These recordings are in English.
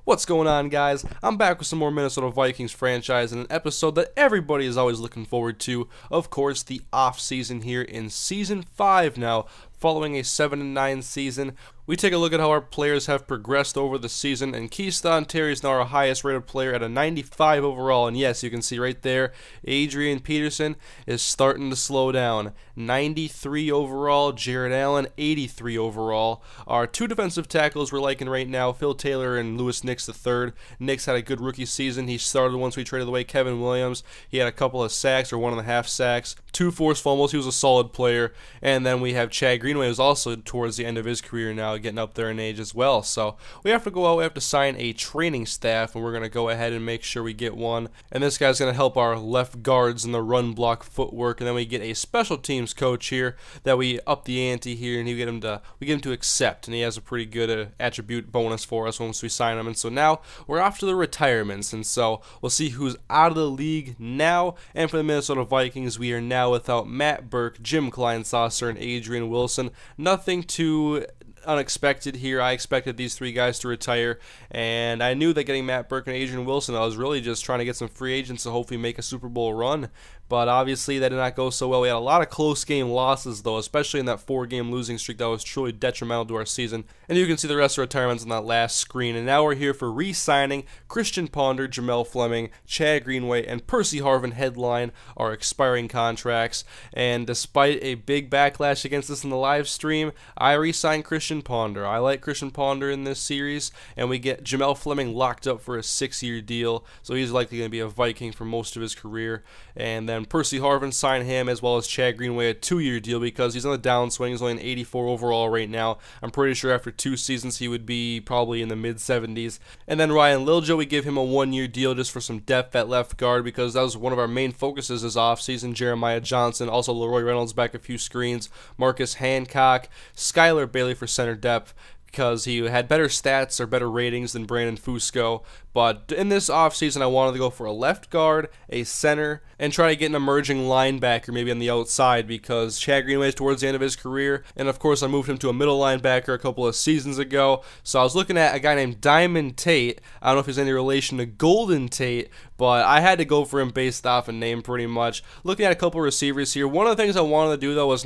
What's going on, guys? I'm back with some more Minnesota Vikings franchise and an episode that everybody is always looking forward to. Of course, the off-season here in Season 5 now, following a 7-9 season. We take a look at how our players have progressed over the season, and Keyshawn Terry is now our highest rated player at a 95 overall, and yes, you can see right there, Adrian Peterson is starting to slow down. 93 overall, Jared Allen, 83 overall. Our two defensive tackles we're liking right now, Phil Taylor and Louis Nix III. Nix had a good rookie season. He started once we traded away Kevin Williams. He had a couple of sacks, or 1.5 sacks, 2 forced fumbles. He was a solid player. And then we have Chad Greenway, who's also towards the end of his career now, getting up there in age as well. So we have to go out, we have to sign a training staff, and we're going to go ahead and make sure we get one. And this guy's going to help our left guards in the run block footwork. And then we get a special teams coach here that we up the ante here, and we get him to accept. And he has a pretty good attribute bonus for us once we sign him. And so now we're off to the retirements. And so we'll see who's out of the league now. And for the Minnesota Vikings, we are now without Matt Burke, Jim Kleinsasser, and Adrian Wilson. Nothing too unexpected here. I expected these three guys to retire, and I knew that getting Matt Burke and Adrian Wilson, I was really just trying to get some free agents to hopefully make a Super Bowl run. But obviously that did not go so well. We had a lot of close game losses, though, especially in that 4-game losing streak that was truly detrimental to our season. And you can see the rest of retirements on that last screen. And now we're here for re-signing Christian Ponder, Jamel Fleming, Chad Greenway, and Percy Harvin headline our expiring contracts. And despite a big backlash against this in the live stream, I re-signed Christian Ponder. I like Christian Ponder in this series, and we get Jamel Fleming locked up for a 6-year deal, so he's likely going to be a Viking for most of his career. And then Percy Harvin, signed him, as well as Chad Greenway, a 2-year deal because he's on the downswing. He's only an 84 overall right now. I'm pretty sure after 2 seasons he would be probably in the mid-70s. And then Ryan Lilja, we give him a 1-year deal just for some depth at left guard because that was one of our main focuses this offseason. Jeremiah Johnson, also Leroy Reynolds back a few screens, Marcus Hancock, Skylar Bailey for center depth, because he had better stats or better ratings than Brandon Fusco. But in this offseason, I wanted to go for a left guard, a center, and try to get an emerging linebacker maybe on the outside because Chad Greenway is towards the end of his career. And of course, I moved him to a middle linebacker a couple of seasons ago. So I was looking at a guy named Diamond Tate. I don't know if he's any relation to Golden Tate, but I had to go for him based off a name pretty much. Looking at a couple of receivers here, one of the things I wanted to do, though, was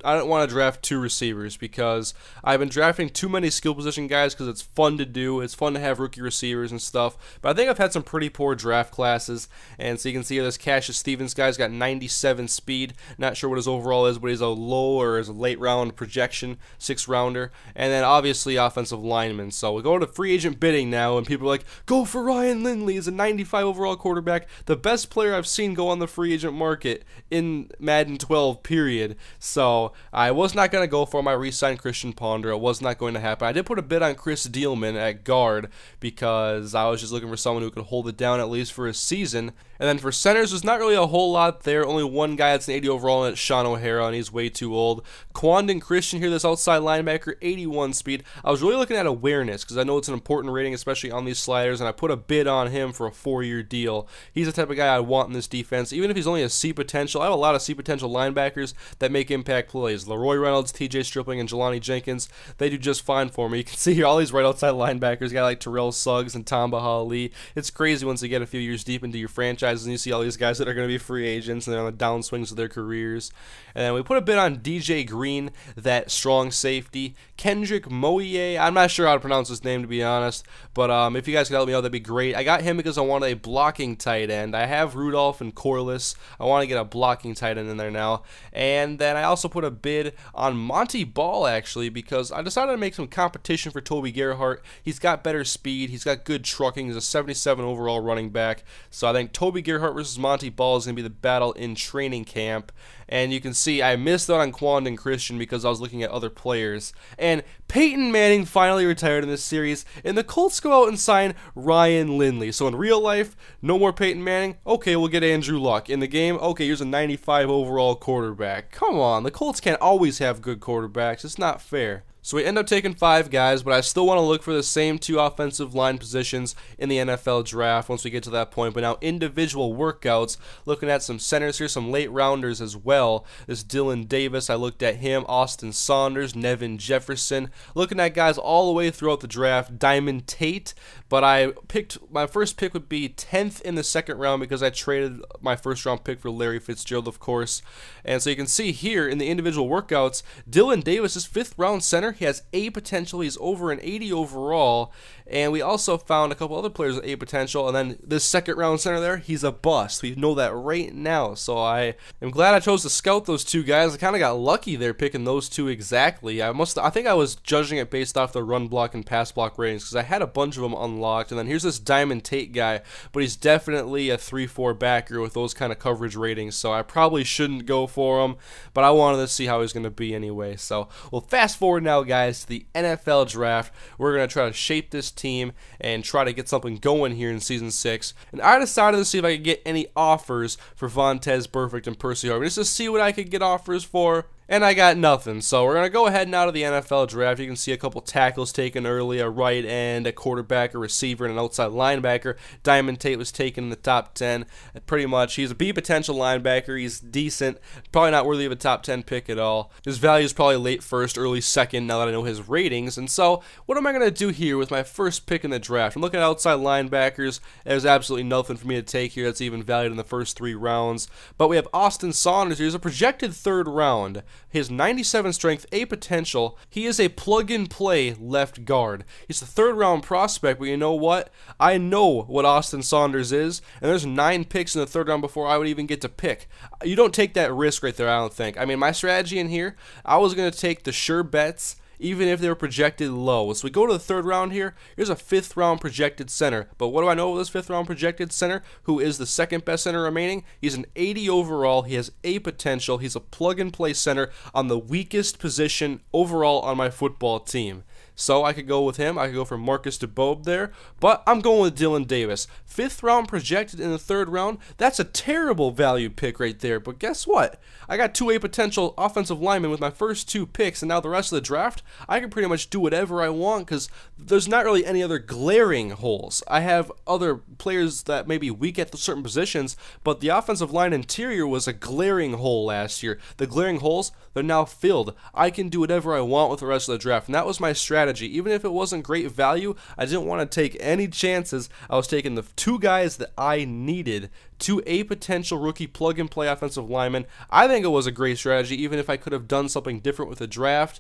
I don't want to draft 2 receivers because I've been drafting too many skill position guys because it's fun to do. It's fun to have rookie receivers and stuff. But I think I've had some pretty poor draft classes. And so you can see here this Cassius Stevens guy's got 97 speed. Not sure what his overall is, but he's a low or is a late round projection, 6th rounder. And then obviously offensive lineman. So we go to free agent bidding now, and people are like, go for Ryan Lindley. He's a 95 overall quarterback. The best player I've seen go on the free agent market in Madden 12, period. So I was not going to go for him. I re-signed Christian Ponder. It was not going to happen. I did put a bid on Chris Dealman at guard because I was just looking for someone who could hold it down at least for a season. And then for centers, there's not really a whole lot there. Only one guy that's an 80 overall, and it's Sean O'Hara, and he's way too old. Quandon Christian here, this outside linebacker, 81 speed. I was really looking at awareness because I know it's an important rating, especially on these sliders, and I put a bid on him for a 4-year deal. He's the type of guy I want in this defense. Even if he's only a C potential, I have a lot of C potential linebackers that make impact plays. Leroy Reynolds, TJ Stripling, and Jelani Jenkins, they do just fine for me. You can see here all these right outside linebackers, guys like Terrell Suggs and Tamba Ali. It's crazy once you get a few years deep into your franchises and you see all these guys that are going to be free agents and they're on the downswings of their careers. And then we put a bid on DJ Green, that strong safety. Kendrick Moye, I'm not sure how to pronounce his name, to be honest, but if you guys could help me out, that'd be great. I got him because I wanted a blocking tight end. I have Rudolph and Corliss. I want to get a blocking tight end in there now. And then I also put a bid on Monty Ball, actually, because I decided to make some competition for Toby Gerhart. He's got better speed. He's got good trucking. He's a 77 overall running back. So I think Toby Gerhart versus Monty Ball is going to be the battle in training camp. And you can see I missed out on Quandon Christian because I was looking at other players. And Peyton Manning finally retired in this series, and the Colts go out and sign Ryan Lindley. So in real life, no more Peyton Manning. Okay, we'll get Andrew Luck. In the game, okay, here's a 95 overall quarterback. Come on, the Colts can't always have good quarterbacks. It's not fair. So we end up taking 5 guys, but I still want to look for the same 2 offensive line positions in the NFL draft once we get to that point. But now individual workouts, looking at some centers here, some late rounders as well. This Dylan Davis, I looked at him, Austin Saunders, Nevin Jefferson, looking at guys all the way throughout the draft. Diamond Tate, but I picked, my first pick would be 10th in the second round because I traded my first round pick for Larry Fitzgerald, of course. And so you can see here in the individual workouts, Dylan Davis is 5th round center. He has A potential. He's over an 80 overall. And we also found a couple other players with A potential. And then this second round center there, he's a bust. We know that right now. So I am glad I chose to scout those 2 guys. I kind of got lucky there picking those 2 exactly. I think I was judging it based off the run block and pass block ratings because I had a bunch of them unlocked. And then here's this Diamond Tate guy, but he's definitely a 3-4 backer with those kind of coverage ratings. So I probably shouldn't go for him, but I wanted to see how he's going to be anyway. So we'll fast forward now, guys, to the NFL draft. We're going to try to shape this team and try to get something going here in season 6. And I decided to see if I could get any offers for Vontaze Burfict and Percy Harvin, just to see what I could get offers for. And I got nothing. So we're going to go ahead now to the NFL draft. You can see a couple tackles taken early, a right end, a quarterback, a receiver, and an outside linebacker. Diamond Tate was taken in the top 10. Pretty much, he's a B potential linebacker. He's decent. Probably not worthy of a top 10 pick at all. His value is probably late first, early second, now that I know his ratings. And so, what am I going to do here with my first pick in the draft? I'm looking at outside linebackers. There's absolutely nothing for me to take here that's even valued in the first 3 rounds. But we have Austin Saunders. He's a projected 3rd round. His 97 strength, A potential. He is a plug-and-play left guard. He's a 3rd round prospect, but you know what? I know what Austin Saunders is, and there's 9 picks in the 3rd round before I would even get to pick. You don't take that risk right there, I don't think. I mean, my strategy in here, I was going to take the sure bets, even if they were projected low. So we go to the 3rd round here. Here's a 5th round projected center. But what do I know of this 5th round projected center, who is the 2nd best center remaining? He's an 80 overall. He has A potential. He's a plug-and-play center on the weakest position overall on my football team. So I could go with him. I could go for Marcus DeBobe there. But I'm going with Dylan Davis. 5th round projected in the 3rd round. That's a terrible value pick right there. But guess what? I got 2 A potential offensive linemen with my first 2 picks, and now the rest of the draft, I can pretty much do whatever I want because there's not really any other glaring holes. I have other players that may be weak at certain positions, but the offensive line interior was a glaring hole last year. The glaring holes, they're now filled. I can do whatever I want with the rest of the draft, and that was my strategy. Even if it wasn't great value, I didn't want to take any chances. I was taking the 2 guys that I needed, 2 A potential rookie plug-and-play offensive linemen. I think it was a great strategy, even if I could have done something different with the draft.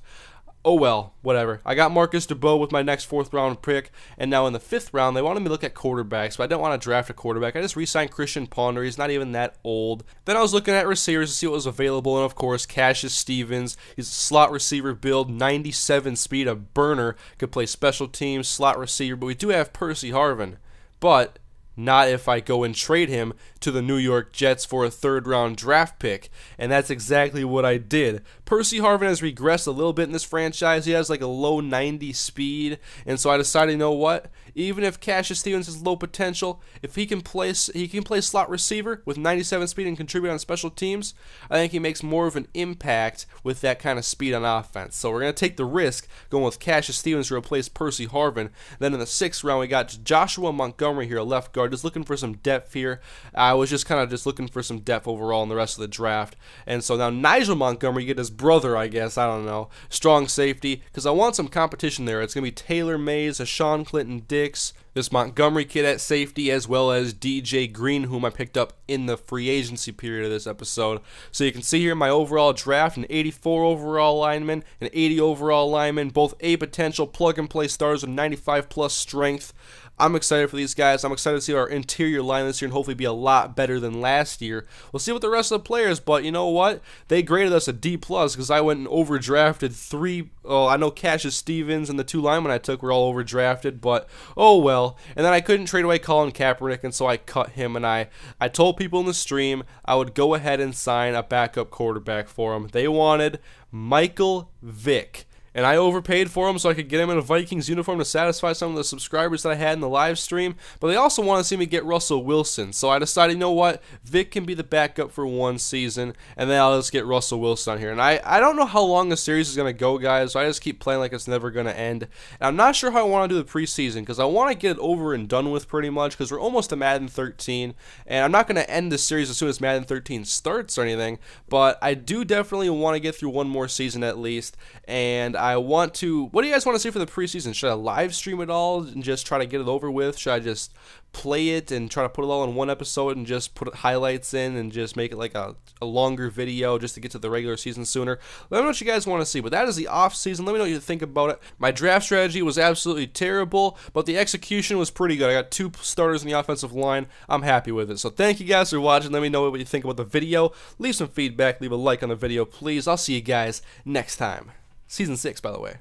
Oh well, whatever. I got Marcus DeBoe with my next 4th round pick, and now in the 5th round, they wanted me to look at quarterbacks, but I didn't want to draft a quarterback. I just re-signed Christian Ponder. He's not even that old. Then I was looking at receivers to see what was available, and of course, Cassius Stevens. He's a slot receiver build, 97 speed, a burner, could play special teams, slot receiver, but we do have Percy Harvin. But not if I go and trade him to the New York Jets for a 3rd round draft pick. And that's exactly what I did. Percy Harvin has regressed a little bit in this franchise. He has like a low 90 speed. And so I decided, you know what? Even if Cassius Stevens has low potential, if he can play slot receiver with 97 speed and contribute on special teams, I think he makes more of an impact with that kind of speed on offense. So we're going to take the risk going with Cassius Stevens to replace Percy Harvin. Then in the 6th round, we got Joshua Montgomery here, a left guard. Just looking for some depth here. I was just kind of just looking for some depth overall in the rest of the draft. And so now Nigel Montgomery, you get his brother, I guess, I don't know, strong safety, because I want some competition there. It's going to be Taylor Mays, a Sean Clinton Dix, this Montgomery kid at safety, as well as DJ Green, whom I picked up in the free agency period of this episode. So you can see here my overall draft, an 84 overall lineman, an 80 overall lineman, both A potential plug-and-play stars with 95 plus strength. I'm excited for these guys. I'm excited to see our interior line this year and hopefully be a lot better than last year. We'll see what the rest of the players, but you know what? They graded us a D+ because I went and overdrafted 3. Oh, I know Cassius Stevens and the 2 linemen I took were all overdrafted, but oh well. And then I couldn't trade away Colin Kaepernick, and so I cut him, and I told people in the stream I would go ahead and sign a backup quarterback for him. They wanted Michael Vick. and I overpaid for him so I could get him in a Vikings uniform to satisfy some of the subscribers that I had in the live stream, but they also want to see me get Russell Wilson, so I decided, you know what, Vic can be the backup for one season, and then I'll just get Russell Wilson on here. And I don't know how long the series is going to go, guys, so I just keep playing like it's never going to end. And I'm not sure how I want to do the preseason, because I want to get it over and done with pretty much, because we're almost to Madden 13, and I'm not going to end this series as soon as Madden 13 starts or anything, but I do definitely want to get through one more season at least, and I want to, what do you guys want to see for the preseason? Should I live stream it all and just try to get it over with? Should I just play it and try to put it all in one episode and just put highlights in and just make it like a longer video just to get to the regular season sooner? Let me know what you guys want to see, but that is the off season. Let me know what you think about it. My draft strategy was absolutely terrible, but the execution was pretty good. I got 2 starters in the offensive line. I'm happy with it. So thank you guys for watching. Let me know what you think about the video. Leave some feedback. Leave a like on the video, please. I'll see you guys next time. Season 6, by the way.